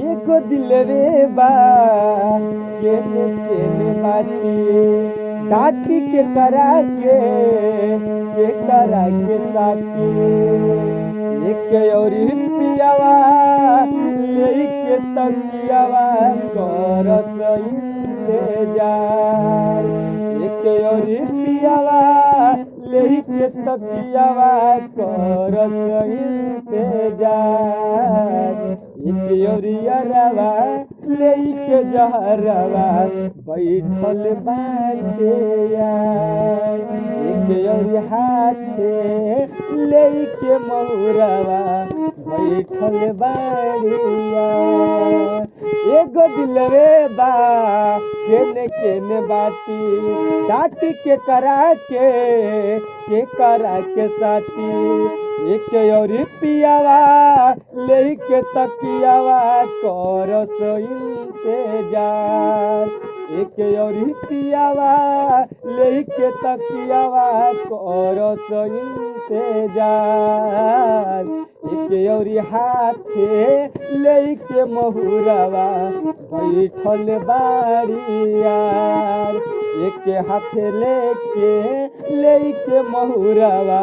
एको दिलवे बा केने केने बाटी डाटी के करा के साटी एक और पियावा लेके तकियावा करस इंतजार एक और पियावा लेके तकियावा करस इंतजार एक ओरियरवा लेके जहरवा बैठल बाटे यार एक ओरि हाथे लेके महुरवा बैठल बाड़िया एगो दिलवे बा केने केने बाटी डाटी के करा के साटी एक और पियावा लेके तकियावा करस इंतजार एक और पियावा लेके तकियावा करस इंतजार एक और हाथे लेके महुरवा बैठल बाड़ियार एक हाथे लेके महुरवा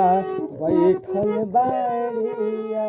बैठल बाड़िया।